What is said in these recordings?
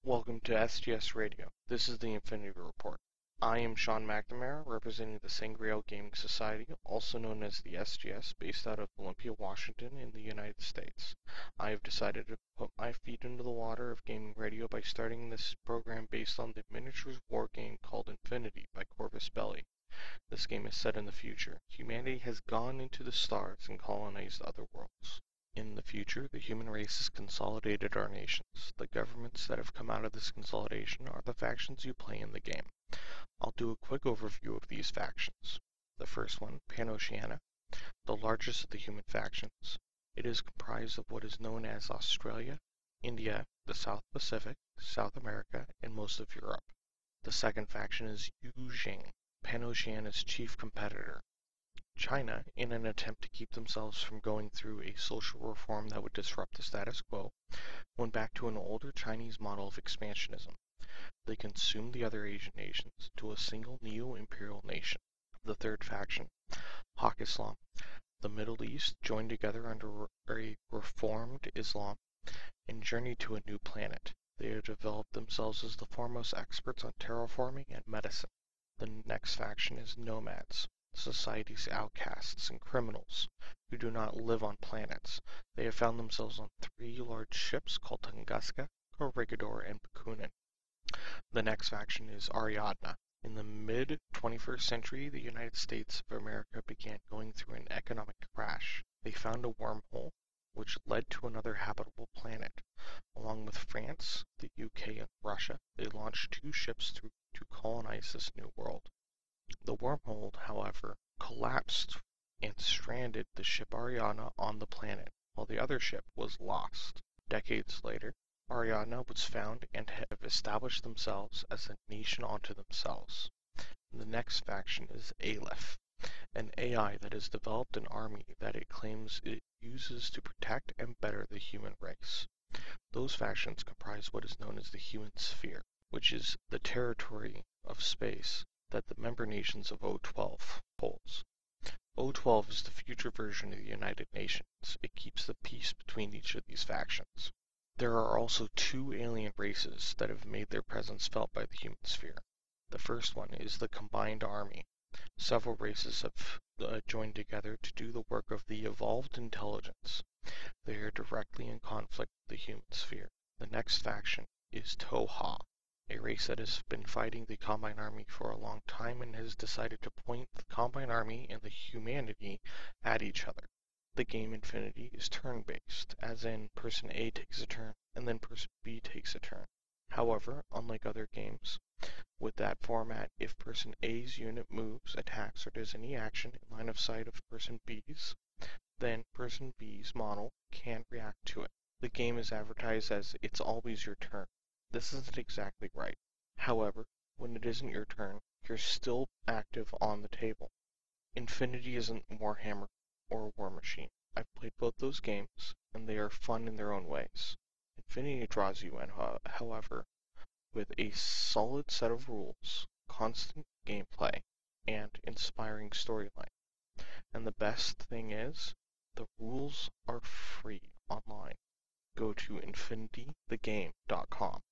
Welcome to SGS Radio. This is the Infinity Report. I am Sean McNamara, representing the Sangreal Gaming Society, also known as the SGS, based out of Olympia, Washington, in the United States. I have decided to put my feet into the water of gaming radio by starting this program based on the miniatures war game called Infinity by Corvus Belli. This game is set in the future. Humanity has gone into the stars and colonized other worlds. In the future, the human race has consolidated our nations. The governments that have come out of this consolidation are the factions you play in the game. I'll do a quick overview of these factions. The first one, pan-oceania, the largest of the human factions. It is comprised of what is known as Australia, India, the South Pacific, South America, and most of Europe. The second faction is yu-jing, pan-oceania's chief competitor. China, in an attempt to keep themselves from going through a social reform that would disrupt the status quo, went back to an older Chinese model of expansionism. They consumed the other Asian nations to a single neo-imperial nation. The third faction, Hawk Islam, the Middle East joined together under a reformed Islam and journeyed to a new planet. They have developed themselves as the foremost experts on terraforming and medicine. The next faction is nomads, society's outcasts and criminals who do not live on planets. They have found themselves on 3 large ships called Tunguska, Corregidor, and Bakunin. The next faction is Ariadna. In the mid-21st century, the United States of America began going through an economic crash. They found a wormhole, which led to another habitable planet. Along with France, the UK, and Russia, they launched 2 ships to colonize this new world. The wormhole, however, collapsed and stranded the ship Ariadna on the planet, while the other ship was lost. Decades later, Ariadna was found and have established themselves as a nation unto themselves. The next faction is Aleph, an AI that has developed an army that it claims it uses to protect and better the human race. Those factions comprise what is known as the human sphere, which is the territory of space that the member nations of O12 holds. O12 is the future version of the United Nations. It keeps the peace between each of these factions. There are also 2 alien races that have made their presence felt by the human sphere. The first one is the Combined Army. Several races have joined together to do the work of the Evolved Intelligence. They are directly in conflict with the human sphere. The next faction is Toha, a race that has been fighting the Combine Army for a long time and has decided to point the Combine Army and the humanity at each other. The game Infinity is turn-based, as in person A takes a turn and then person B takes a turn. However, unlike other games, with that format, if person A's unit moves, attacks, or does any action in line of sight of person B's, then person B's model can react to it. The game is advertised as "it's always your turn." This isn't exactly right. However, when it isn't your turn, you're still active on the table. Infinity isn't Warhammer or War Machine. I've played both those games, and they are fun in their own ways. Infinity draws you in, however, with a solid set of rules, constant gameplay, and inspiring storyline. And the best thing is, the rules are free online. Go to infinitythegame.com.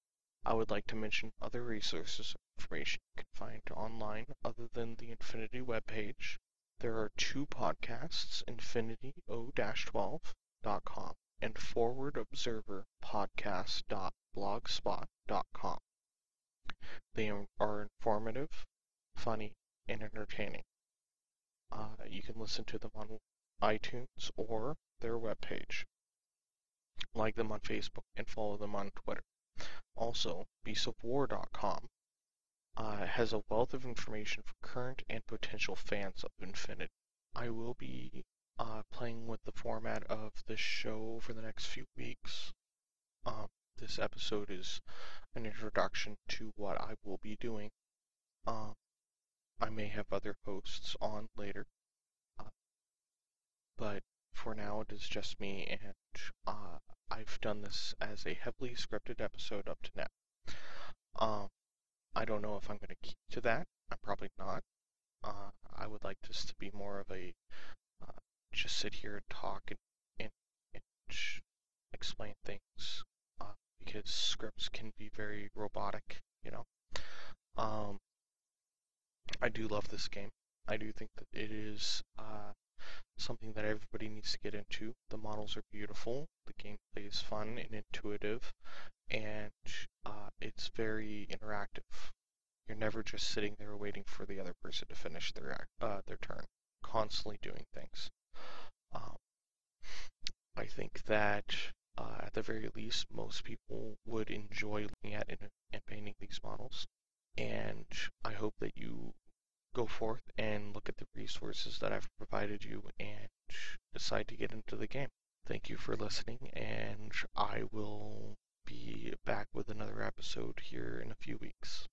I would like to mention other resources and information you can find online other than the Infinity webpage. There are 2 podcasts, infinityo-12.com and forwardobserverpodcast.blogspot.com. They are informative, funny, and entertaining. You can listen to them on iTunes or their webpage. Like them on Facebook and follow them on Twitter. Also, beastofwar.com has a wealth of information for current and potential fans of Infinity. I will be playing with the format of this show over the next few weeks. This episode is an introduction to what I will be doing. I may have other hosts on later, but for now it is just me, and I've done this as a heavily scripted episode up to now. I don't know if I'm going to keep to that. I'm probably not. I would like this to be more of a just sit here and talk and explain things because scripts can be very robotic, you know. I do love this game. I do think that it is something that everybody needs to get into. The models are beautiful, the gameplay is fun and intuitive, and it's very interactive. You're never just sitting there waiting for the other person to finish their turn, constantly doing things. I think that at the very least, most people would enjoy looking at and painting these models. And I hope that you go forth and look at the resources that I've provided you and decide to get into the game. Thank you for listening, and I will be back with another episode here in a few weeks.